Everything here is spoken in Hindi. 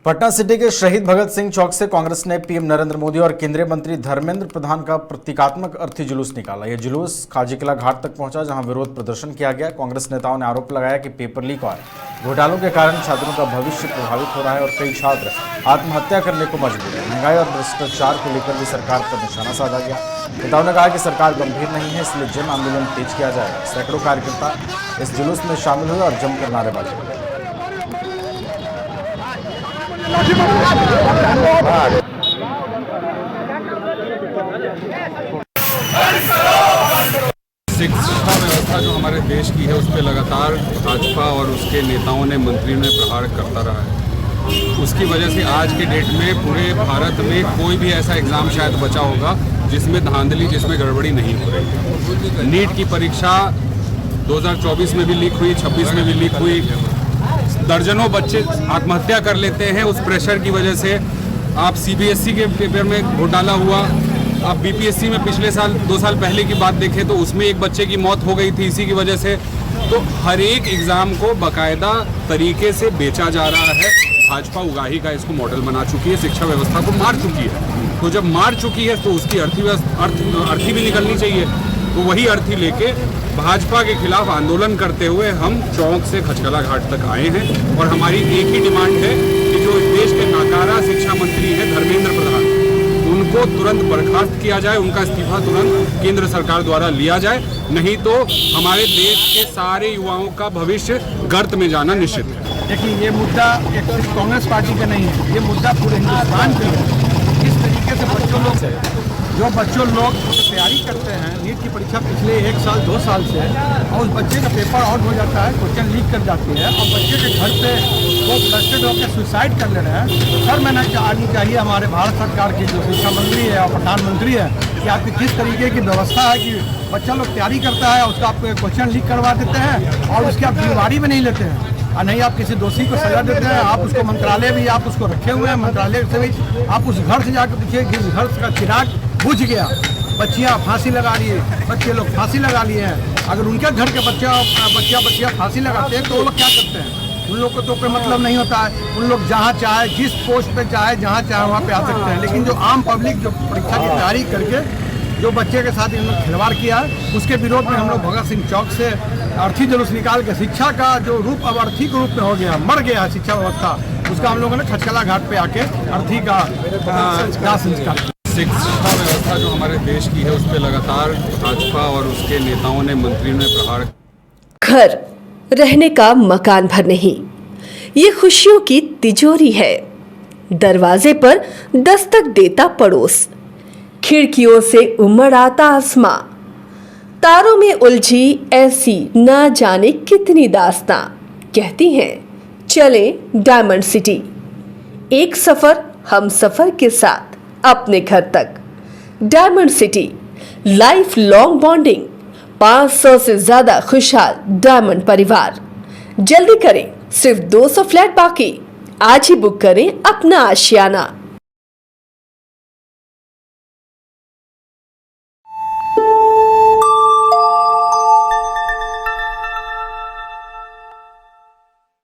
पटना सिटी के शहीद भगत सिंह चौक से कांग्रेस ने पीएम नरेंद्र मोदी और केंद्रीय मंत्री धर्मेंद्र प्रधान का प्रतीकात्मक अर्थी जुलूस निकाला। यह जुलूस काजी किला घाट तक पहुंचा, जहां विरोध प्रदर्शन किया गया। कांग्रेस नेताओं ने आरोप लगाया कि पेपर लीक और घोटालों के कारण छात्रों का भविष्य प्रभावित हो रहा है और कई छात्र आत्महत्या करने को मजबूर है। महंगाई और भ्रष्टाचार को लेकर भी सरकार पर निशाना साधा गया। नेताओं ने कहा कि सरकार गंभीर नहीं है, इसलिए जन आंदोलन तेज किया जाएगा। सैकड़ों कार्यकर्ता इस जुलूस में शामिल हुए और जमकर नारेबाजी की। शिक्षा व्यवस्था जो हमारे देश की है उस पर लगातार भाजपा और उसके नेताओं ने, मंत्रियों ने प्रहार करता रहा है। उसकी वजह से आज के डेट में पूरे भारत में कोई भी ऐसा एग्ज़ाम शायद बचा होगा जिसमें धांधली, जिसमें गड़बड़ी नहीं हो रही। नीट की परीक्षा 2024 में भी लीक हुई, 26 में भी लीक हुई। दर्जनों बच्चे आत्महत्या कर लेते हैं उस प्रेशर की वजह से। आप सीबीएसई के पेपर में घोटाला हुआ, आप बीपीएससी में पिछले साल 2 साल पहले की बात देखें तो उसमें एक बच्चे की मौत हो गई थी इसी की वजह से। तो हर एक एग्ज़ाम को बाकायदा तरीके से बेचा जा रहा है। भाजपा उगाही का इसको मॉडल बना चुकी है, शिक्षा व्यवस्था को मार चुकी है। तो जब मार चुकी है तो उसकी अर्थी भी निकलनी चाहिए। तो वही अर्थी लेके भाजपा के खिलाफ आंदोलन करते हुए हम चौक से खचकला घाट तक आए हैं। और हमारी एक ही डिमांड है कि जो इस देश के नाकारा शिक्षा मंत्री हैं धर्मेंद्र प्रधान, उनको तुरंत बर्खास्त किया जाए, उनका इस्तीफा तुरंत केंद्र सरकार द्वारा लिया जाए। नहीं तो हमारे देश के सारे युवाओं का भविष्य गर्त में जाना निश्चित है। देखिए, ये मुद्दा एक सिर्फ कांग्रेस पार्टी का नहीं है, ये मुद्दा पूरे हिंदुस्तान का है। इस तरीके से बच्चों लोग तैयारी करते हैं नीट की परीक्षा पिछले 1 साल 2 साल से, और उस बच्चे का पेपर आउट हो जाता है, क्वेश्चन लीक कर जाती है और बच्चे के घर पे वो फ्रस्ट्रेट होकर सुसाइड कर ले रहे हैं। तो सर, मैंने आनी चाहिए हमारे भारत सरकार की जो शिक्षा मंत्री है और प्रधानमंत्री है कि आपकी किस तरीके की व्यवस्था है कि बच्चा लोग तैयारी करता है, उसका आप क्वेश्चन लीक करवा देते हैं और उसकी आप जिम्मेवारी में नहीं लेते हैं, और नहीं आप किसी दोषी को सजा देते हैं। आप उसको मंत्रालय भी आप उसको रखे हुए हैं, मंत्रालय से भी आप उस घर से जाकर देखिए कि उस घर का चिराग बुझ गया, बच्चियाँ फांसी लगा लिए, बच्चे लोग फांसी लगा लिए हैं। अगर उनके घर के बच्चियाँ फांसी लगाते हैं तो वो लोग क्या करते हैं? उन लोग को तो कोई मतलब नहीं होता है। उन लोग जहाँ चाहे, जिस पोस्ट पे चाहे, जहाँ चाहे वहाँ पे आ सकते हैं। लेकिन जो आम पब्लिक जो परीक्षा की तैयारी करके जो बच्चे के साथ इन्होंने खिलवाड़ किया है, उसके विरोध में हम लोग भगत सिंह चौक से अर्थी जुलूस निकाल के शिक्षा का जो रूप अब अर्थी के रूप में हो गया, मर गया है शिक्षा व्यवस्था, उसका हम लोगों ने खचकला घाट पे आके अर्थी का संस्कार। शिक्षा व्यवस्था जो हमारे देश की है उस पर लगातार भाजपा और उसके नेताओं ने, मंत्रियों ने प्रहार। घर रहने का मकान भर नहीं, ये खुशियों की तिजोरी है। दरवाजे पर दस्तक देता पड़ोस, खिड़कियों से उमड़ आता आसमां, तारों में उलझी ऐसी ना जाने कितनी दास्तां। कहती हैं चले डायमंड सिटी, एक सफर हम सफर के साथ अपने घर तक। Diamond city, life long bonding, 500 से ज्यादा खुशहाल डायमंड परिवार। जल्दी करें, सिर्फ 200 फ्लैट बाकी। आज ही बुक करें अपना आशियाना।